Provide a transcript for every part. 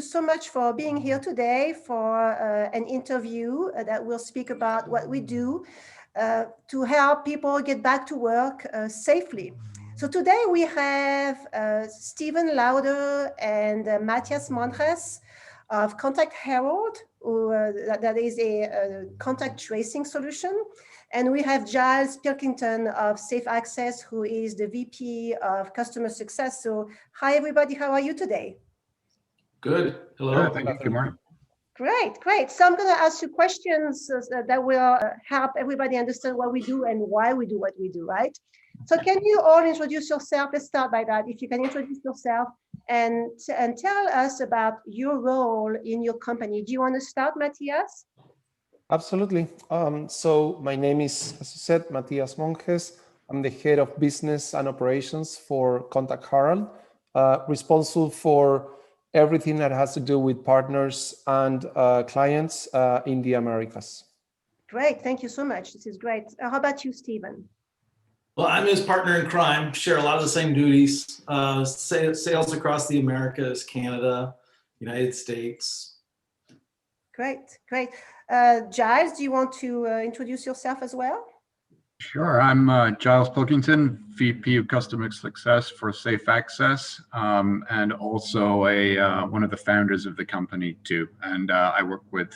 you so much for being here today for an interview that will speak about what we do to help people get back to work safely. So today we have Stephen Lauder and Matthias Montes of Contact Herald, that is a contact tracing solution. And we have Giles Pilkington of Safe Access, who is the VP of Customer Success. So hi, everybody. How are you today? Good. Hello. Good, thank you. Good morning. Great, great. So I'm going to ask you questions that will help everybody understand what we do and why we do what we do, right? So can you all introduce yourself? Let's start by that. If you can introduce yourself and tell us about your role in your company. Do you want to start, Matthias? Absolutely. So my name is, as you said, Matthias Montes. I'm the head of business and operations for Contact Herald, responsible for everything that has to do with partners and clients in the Americas. Great. Thank you so much. This is great. How about you, Stephen? Well, I'm his partner in crime, share a lot of the same duties, sales across the Americas, Canada, United States. Great, great. Giles, do you want to introduce yourself as well? Sure. I'm Giles Pilkington, VP of Customer Success for Safe Access, and also one of the founders of the company too. And I work with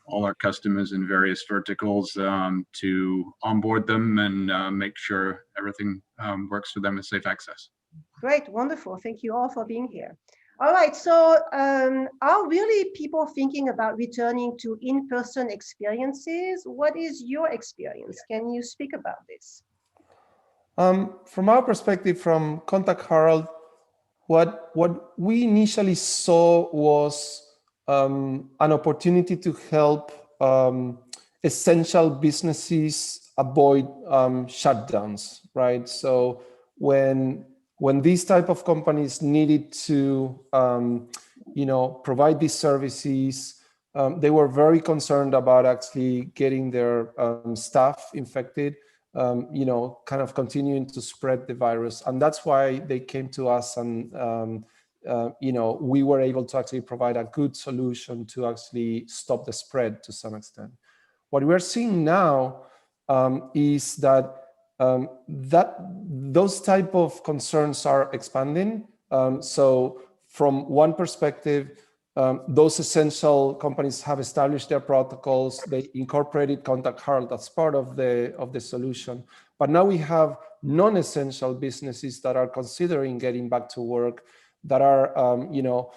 all our customers in various verticals to onboard them and make sure everything works for them with Safe Access. Great, wonderful. Thank you all for being here. All right, so are really people thinking about returning to in-person experiences? What is your experience? Can you speak about this? From our perspective, from Contact Herald, what we initially saw was an opportunity to help essential businesses avoid shutdowns, right? So when these type of companies needed to, provide these services, they were very concerned about actually getting their staff infected, kind of continuing to spread the virus. And that's why they came to us and, we were able to actually provide a good solution to actually stop the spread to some extent. What we're seeing now is that those type of concerns are expanding. So from one perspective, those essential companies have established their protocols. They incorporated Contact Herald as part of the solution. But now we have non-essential businesses that are considering getting back to work, that are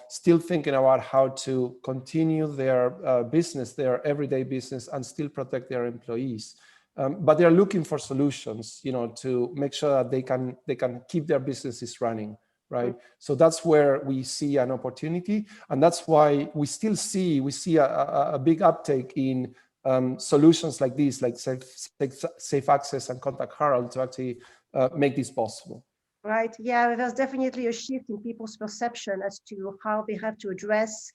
still thinking about how to continue their business, their everyday business, and still protect their employees. But they're looking for solutions, to make sure that they can keep their businesses running, right? So that's where we see an opportunity, and that's why we see a big uptake in solutions like these, like Safe Access and Contact Herald, to actually make this possible. Right. Yeah, there's definitely a shift in people's perception as to how they have to address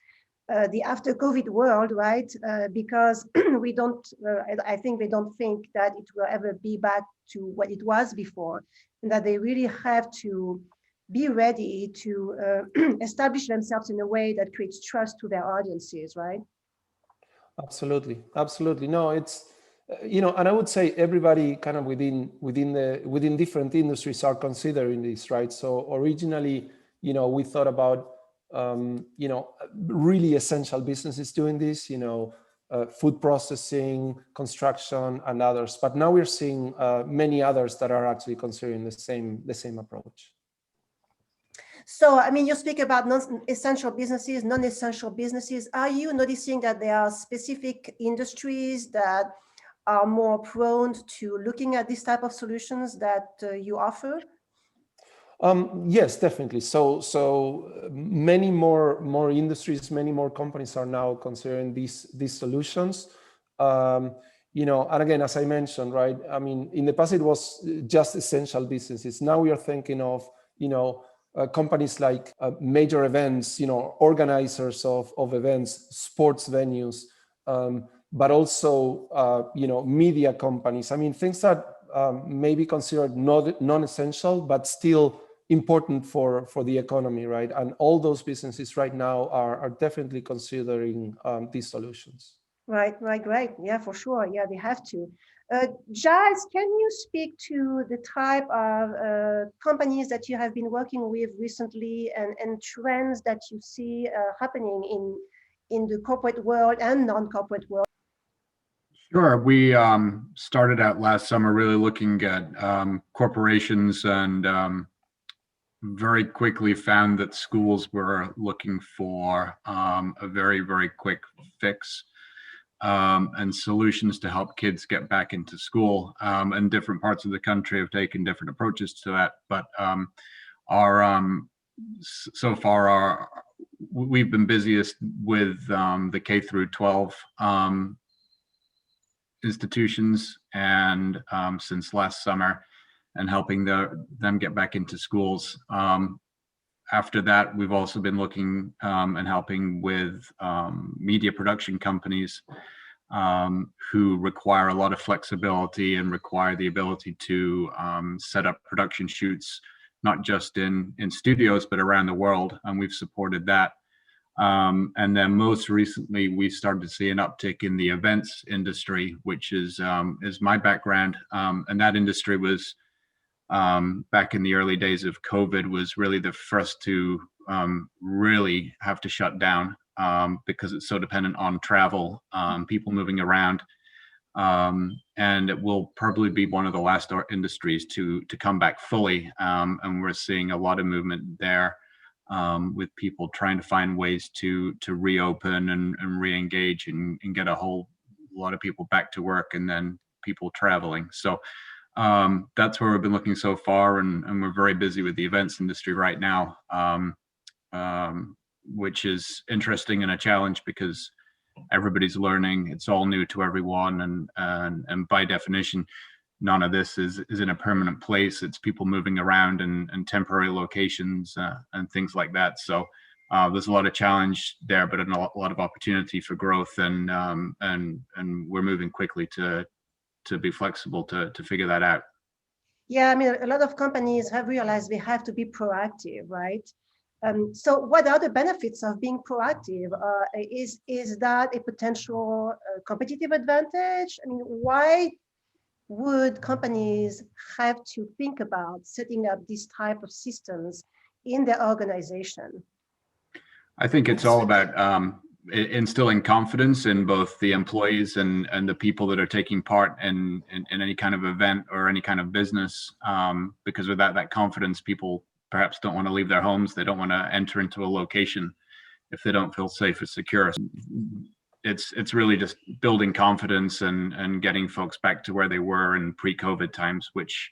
the after COVID world, right? Because I think they don't think that it will ever be back to what it was before, and that they really have to be ready to establish themselves in a way that creates trust to their audiences, right? Absolutely, absolutely. No, it's, and I would say everybody kind of within different industries are considering this, right? So originally, we thought about really essential businesses doing this, food processing, construction, and others. But now we're seeing many others that are actually considering the same approach. So, I mean, you speak about non-essential businesses, non-essential businesses. Are you noticing that there are specific industries that are more prone to looking at this type of solutions that you offer? Yes, definitely. So many more industries, many more companies are now considering these solutions. And again, as I mentioned, right? I mean, in the past it was just essential businesses. Now we are thinking of, companies like major events, organizers of events, sports venues, but also, media companies. I mean, things that may be considered non-essential, but still, important for the economy, right? And all those businesses right now are definitely considering these solutions. Right. Yeah, for sure. Yeah, they have to. Giles, can you speak to the type of companies that you have been working with recently and trends that you see happening in the corporate world and non-corporate world? Sure. We started out last summer really looking at corporations and very quickly found that schools were looking for a very, very quick fix and solutions to help kids get back into school. And different parts of the country have taken different approaches to that. But so far, we've been busiest with the K through 12 institutions and since last summer, and helping them get back into schools. After that, we've also been looking and helping with media production companies who require a lot of flexibility and require the ability to set up production shoots, not just in studios, but around the world. And we've supported that. And then most recently, we started to see an uptick in the events industry, which is my background. And that industry was, back in the early days of COVID, was really the first to really have to shut down because it's so dependent on travel, people moving around. And it will probably be one of the last industries to come back fully. And we're seeing a lot of movement there. With people trying to find ways to reopen and re-engage and get a whole lot of people back to work, and then people traveling. So that's where we've been looking so far, and we're very busy with the events industry right now, which is interesting and a challenge because everybody's learning. It's all new to everyone, and by definition, none of this is in a permanent place. It's people moving around and temporary locations and things like that. So there's a lot of challenge there, but a lot of opportunity for growth, and we're moving quickly to be flexible to figure that out. Yeah, I mean, a lot of companies have realized they have to be proactive, right? So what are the benefits of being proactive? Is that a potential competitive advantage? I mean, why would companies have to think about setting up these type of systems in their organization? I think it's all about instilling confidence in both the employees and the people that are taking part in any kind of event or any kind of business. Because without that confidence, people perhaps don't want to leave their homes. They don't want to enter into a location if they don't feel safe or secure. It's really just building confidence and getting folks back to where they were in pre-COVID times, which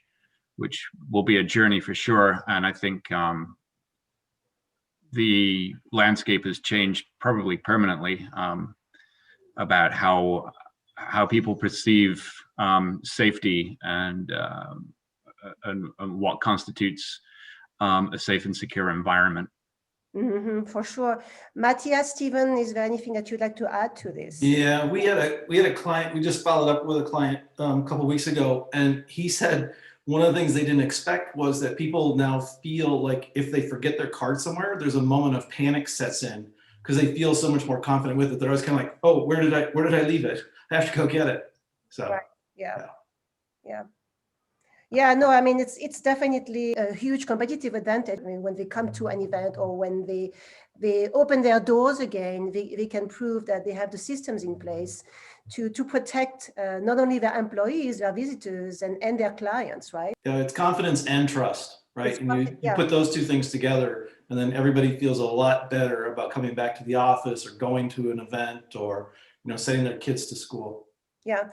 will be a journey for sure. And I think the landscape has changed probably permanently about how people perceive safety and what constitutes a safe and secure environment. Mm-hmm, for sure. Matthias, Steven, is there anything that you'd like to add to this? Yeah, we had a client. We just followed up with a client a couple of weeks ago, and he said one of the things they didn't expect was that people now feel like if they forget their card somewhere, there's a moment of panic sets in because they feel so much more confident with it. They're always kind of like, "Oh, where did I leave it? I have to go get it." So right. Yeah, no, I mean, it's definitely a huge competitive advantage. I mean, when they come to an event or when they open their doors again, they can prove that they have the systems in place to protect not only their employees, their visitors, and their clients, right? Yeah, it's confidence and trust, right? And you put those two things together, and then everybody feels a lot better about coming back to the office or going to an event or sending their kids to school. Yeah.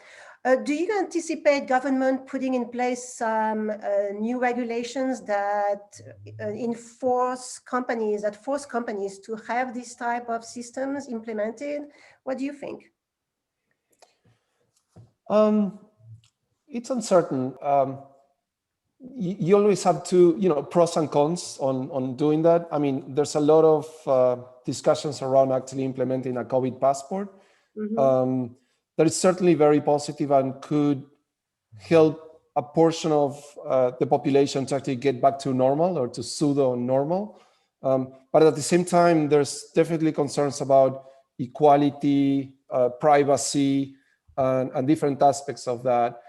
Do you anticipate government putting in place some new regulations that force companies to have this type of systems implemented? What do you think? It's uncertain. You always have to, pros and cons on doing that. I mean, there's a lot of discussions around actually implementing a COVID passport. Mm-hmm. That is certainly very positive and could help a portion of the population to actually get back to normal or to pseudo normal. But at the same time, there's definitely concerns about equality, privacy, and different aspects of that.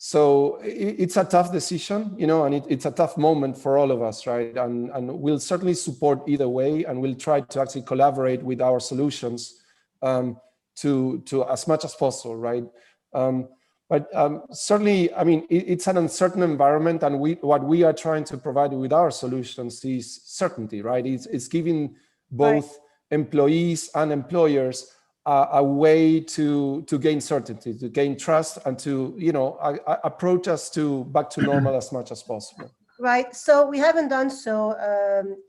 So it's a tough decision, you know, and it's a tough moment for all of us, right? And we'll certainly support either way, and we'll try to actually collaborate with our solutions to as much as possible, right? But certainly, I mean, it's an uncertain environment, and what we are trying to provide with our solutions is certainty, right? It's giving both employees and employers a way to gain certainty, to gain trust, and to, you know, approach us back to normal as much as possible. Right. So we haven't done so.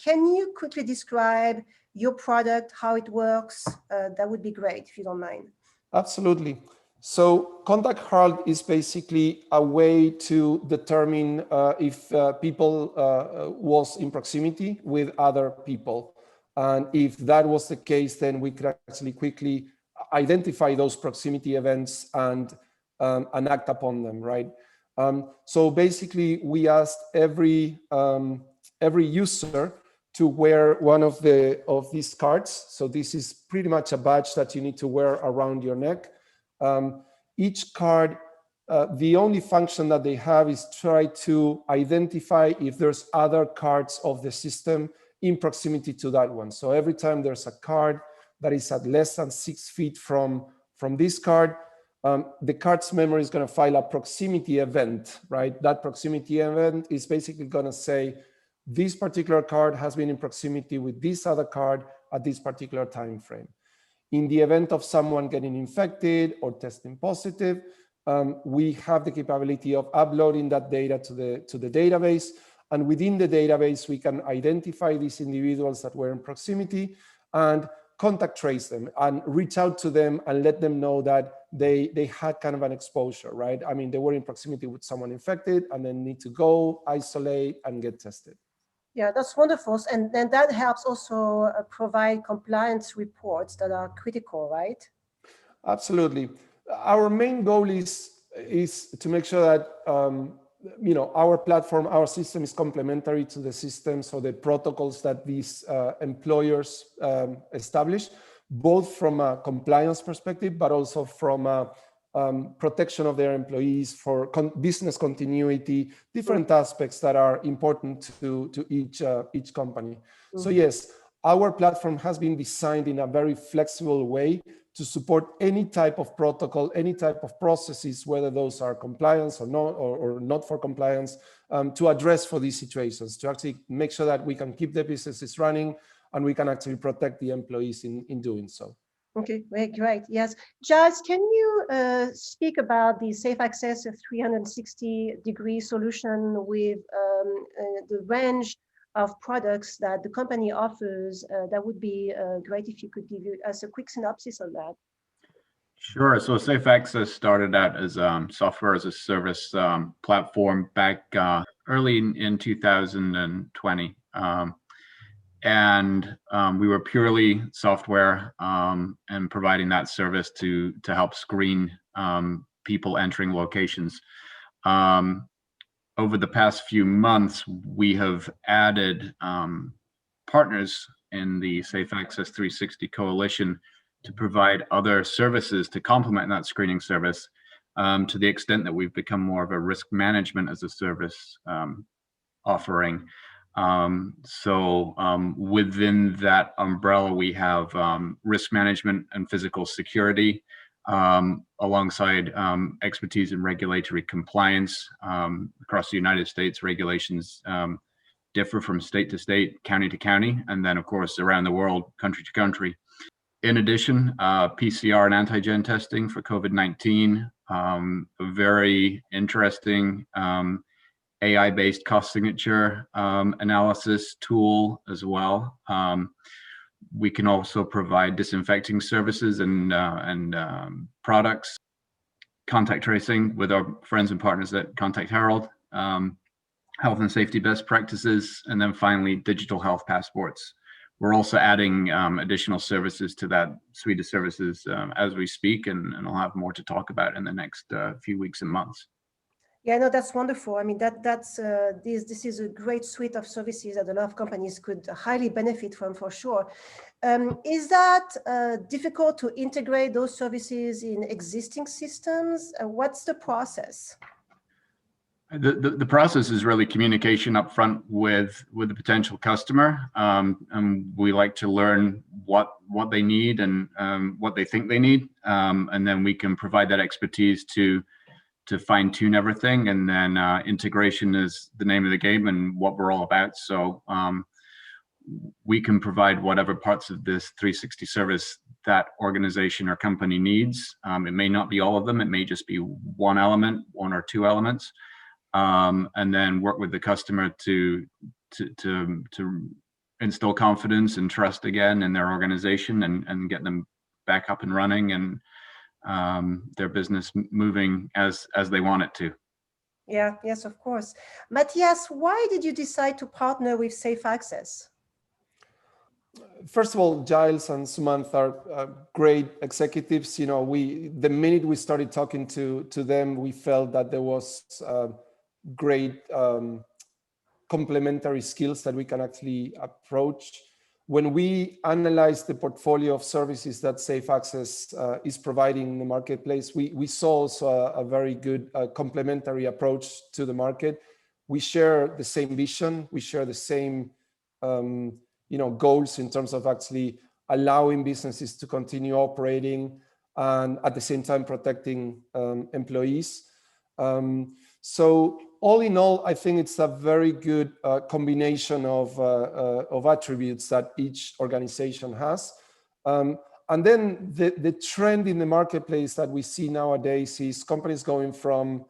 Can you quickly describe your product, how it works? That would be great, if you don't mind. Absolutely. So Contact Herald is basically a way to determine if people was in proximity with other people. And if that was the case, then we could actually quickly identify those proximity events and act upon them, right? So basically, we asked every user to wear one of these cards. So this is pretty much a badge that you need to wear around your neck. Each card, the only function that they have is try to identify if there's other cards of the system in proximity to that one. So every time there's a card that is at less than 6 feet from this card, the card's memory is going to file a proximity event, right? That proximity event is basically going to say, this particular card has been in proximity with this other card at this particular time frame. In the event of someone getting infected or testing positive, we have the capability of uploading that data to the database. And within the database, we can identify these individuals that were in proximity and contact trace them and reach out to them and let them know that they had kind of an exposure, right? I mean, they were in proximity with someone infected and then need to go isolate and get tested. Yeah, that's wonderful. And then that helps also provide compliance reports that are critical, right? Absolutely. Our main goal is to make sure that you know, our platform, our system is complementary to the systems or the protocols that these employers establish, both from a compliance perspective, but also from a protection of their employees, for business continuity, different aspects that are important to each company. Mm-hmm. So yes, our platform has been designed in a very flexible way to support any type of protocol, any type of processes, whether those are compliance or not for compliance, to address for these situations, to actually make sure that we can keep the businesses running and we can actually protect the employees in doing so. Okay, great. Yes. Giles, can you speak about the Safe Access 360-degree solution with the range of products that the company offers? That would be great if you could give us a quick synopsis of that. Sure. So Safe Access started out as software as a service platform back early in 2020. And we were purely software and providing that service to help screen people entering locations. Over the past few months, we have added partners in the Safe Access 360 Coalition to provide other services to complement that screening service, to the extent that we've become more of a risk management as a service offering. So within that umbrella, we have risk management and physical security, alongside expertise in regulatory compliance. Across the United States, regulations differ from state to state, county to county, and then of course around the world, country to country. In addition, PCR and antigen testing for COVID-19, a very interesting AI-based cost signature analysis tool as well. We can also provide disinfecting services and products, contact tracing with our friends and partners at Contact Herald, health and safety best practices, and then finally digital health passports. We're also adding additional services to that suite of services as we speak, and I'll have more to talk about in the next few weeks and months. Yeah, no, that's wonderful. I mean, this is a great suite of services that a lot of companies could highly benefit from, for sure. Is that difficult to integrate those services in existing systems? What's the process? The process is really communication up front with the potential customer, and we like to learn what they need and what they think they need, and then we can provide that expertise to fine tune everything. And then integration is the name of the game and what we're all about. So we can provide whatever parts of this 360 service that organization or company needs. It may not be all of them. It may just be one element, one or two elements. And then work with the customer to instill confidence and trust again in their organization and get them back up and running and their business moving as they want it to. Yeah, yes, of course. Matthias, why did you decide to partner with Safe Access? First of all, Giles and Sumant are great executives. You know, the minute we started talking to them, we felt that there was great complementary skills that we can actually approach. When we analyzed the portfolio of services that Safe Access is providing in the marketplace, we saw also a very good complementary approach to the market. We share the same vision. We share the same goals in terms of actually allowing businesses to continue operating and at the same time protecting employees. So all in all, I think it's a very good combination of attributes that each organization has. And then the trend in the marketplace that we see nowadays is companies going from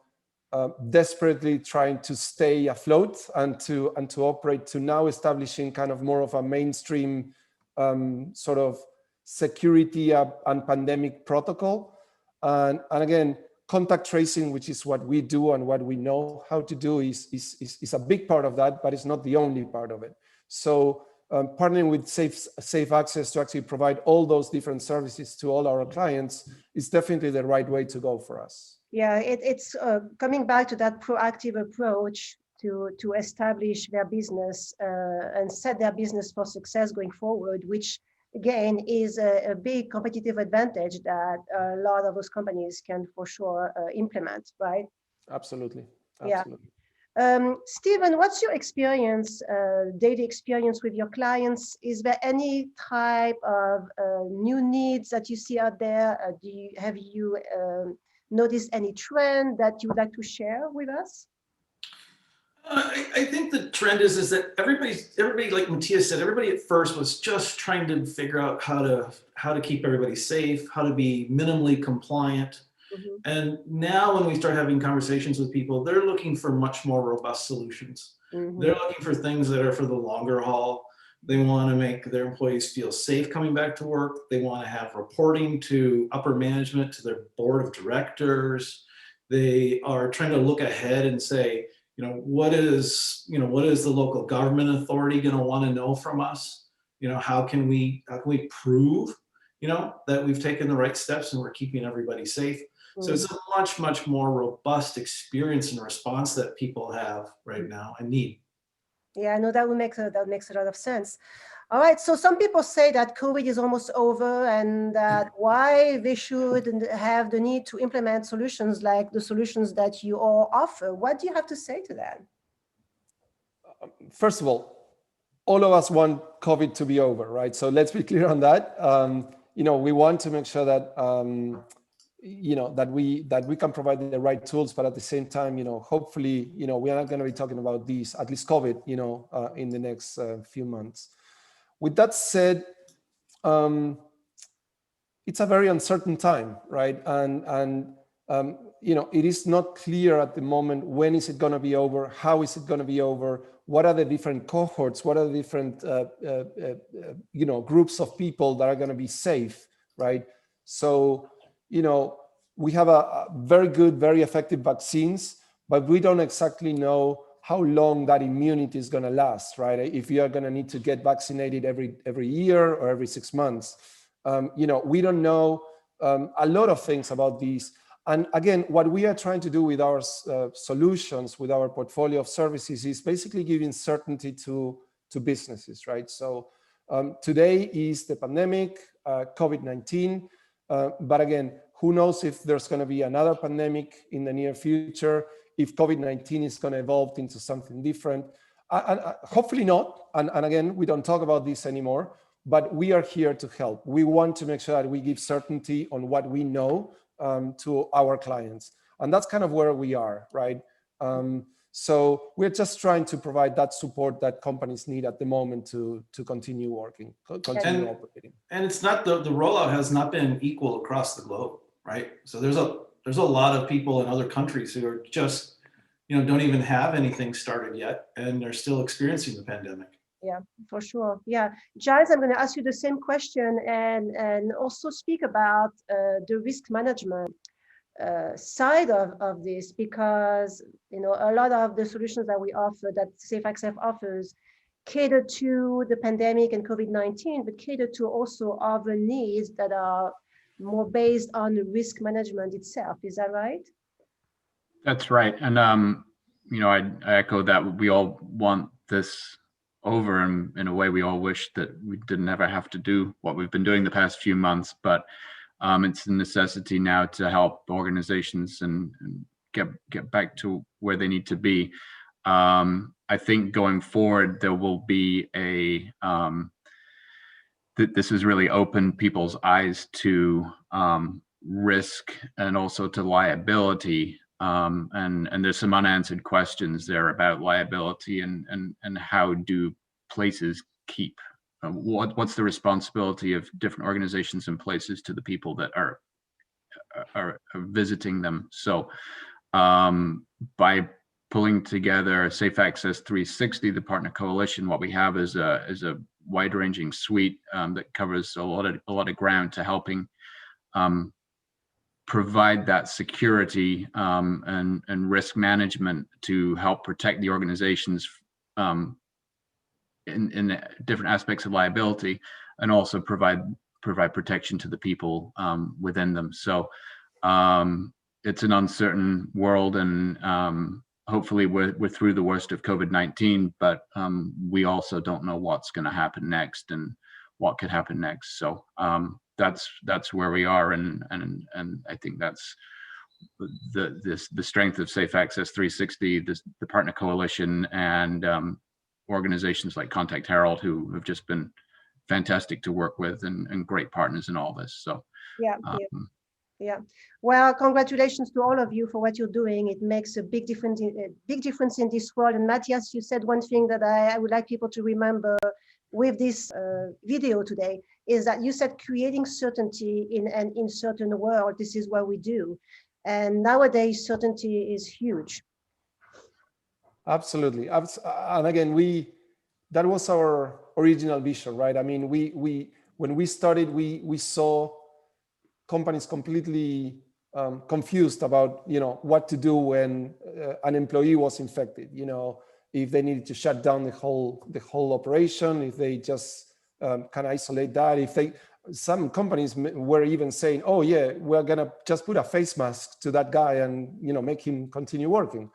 desperately trying to stay afloat and to operate to now establishing kind of more of a mainstream sort of security and pandemic protocol. And again, contact tracing, which is what we do and what we know how to do, is a big part of that, but it's not the only part of it. So partnering with Safe Access to actually provide all those different services to all our clients is definitely the right way to go for us. Yeah, it's coming back to that proactive approach to establish their business and set their business for success going forward, which again is a big competitive advantage that a lot of those companies can for sure implement, right? Absolutely. Yeah. Stephen, what's your experience, daily experience with your clients? Is there any type of new needs that you see out there? Have you noticed any trend that you would like to share with us? I think the trend is that everybody, like Matthias said, everybody at first was just trying to figure out how to keep everybody safe, how to be minimally compliant. Mm-hmm. And now when we start having conversations with people, they're looking for much more robust solutions. Mm-hmm. They're looking for things that are for the longer haul. They want to make their employees feel safe coming back to work. They want to have reporting to upper management, to their board of directors. They are trying to look ahead and say, what is the local government authority going to want to know from us? How can we prove, that we've taken the right steps and we're keeping everybody safe? Mm-hmm. So it's a much, much more robust experience and response that people have right now and need. Yeah, no, that makes a lot of sense. All right, so some people say that COVID is almost over and that why they should have the need to implement solutions like the solutions that you all offer. What do you have to say to that? First of all of us want COVID to be over, right? So let's be clear on that. We want to make sure that that we can provide the right tools, but at the same time, hopefully, we are not going to be talking about these, at least COVID, in the next few months. With that said, it's a very uncertain time, right? And it is not clear at the moment when is it going to be over, how is it going to be over, what are the different cohorts, what are the different groups of people that are going to be safe, right? So we have a very good, very effective vaccines, but we don't exactly know how long that immunity is going to last, right? If you are going to need to get vaccinated every year or every 6 months. We don't know a lot of things about these. And again, what we are trying to do with our solutions, with our portfolio of services, is basically giving certainty to businesses, right? So today is the pandemic, COVID-19, but again, who knows if there's going to be another pandemic in the near future, if COVID-19 is going to evolve into something different. And hopefully not. And again, we don't talk about this anymore, but we are here to help. We want to make sure that we give certainty on what we know to our clients. And that's kind of where we are, right? So we're just trying to provide that support that companies need at the moment to continue working, continue operating. And it's not, the rollout has not been equal across the globe, right? So there's a lot of people in other countries who are just, don't even have anything started yet, and they're still experiencing the pandemic. Yeah, for sure. Yeah, Giles, I'm going to ask you the same question and also speak about the risk management side of this, because a lot of the solutions that we offer, that SafeAccess offers, cater to the pandemic and COVID-19, but cater to also other needs that are more based on the risk management itself. Is that right? That's right. And, I echo that. We all want this over, and in a way we all wish that we didn't ever have to do what we've been doing the past few months, but it's a necessity now to help organizations and get back to where they need to be. I think going forward, there will be this has really opened people's eyes to risk and also to liability. And there's some unanswered questions there about liability and how do places keep, what's the responsibility of different organizations and places to the people that are visiting them. So by pulling together SafeAccess 360, the partner coalition, what we have is a wide-ranging suite that covers a lot of ground to helping provide that security and risk management to help protect the organizations in different aspects of liability, and also provide protection to the people within them. So it's an uncertain world, and hopefully we're through the worst of COVID-19, but we also don't know what's going to happen next and what could happen next. So that's where we are, and I think that's the strength of SafeAccess 360, the partner coalition, and organizations like Contact Herald, who have just been fantastic to work with and great partners in all this. So yeah. Well, congratulations to all of you for what you're doing. It makes a big difference in this world. And Matthias, you said one thing that I would like people to remember with this video today, is that you said creating certainty in an uncertain world. This is what we do. And nowadays, certainty is huge. Absolutely. And again, that was our original vision, right? I mean, when we started, we saw companies completely confused about, what to do when an employee was infected, if they needed to shut down the whole operation, if they just can isolate that, some companies were even saying, oh yeah, we're gonna just put a face mask to that guy and make him continue working.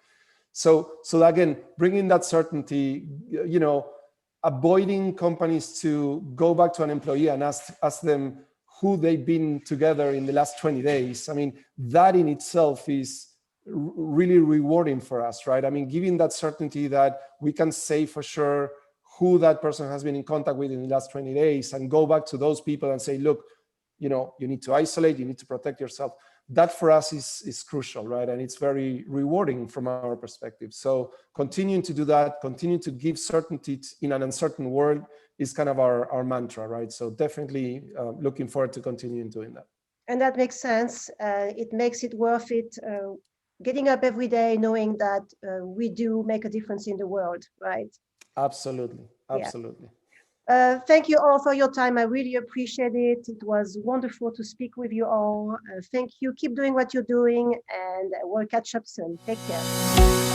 So again, bringing that certainty, avoiding companies to go back to an employee and ask them who they've been together in the last 20 days. I mean, that in itself is really rewarding for us, right? I mean, giving that certainty that we can say for sure who that person has been in contact with in the last 20 days and go back to those people and say, look, you need to isolate, you need to protect yourself. That for us is crucial, right? And it's very rewarding from our perspective. So continuing to do that, continue to give certainty in an uncertain world is kind of our mantra, right? So definitely looking forward to continuing doing that. And that makes sense. It makes it worth it. Getting up every day knowing that we do make a difference in the world, right? Absolutely. Absolutely. Yeah. Thank you all for your time. I really appreciate it. It was wonderful to speak with you all. Thank you. Keep doing what you're doing, and we'll catch up soon. Take care.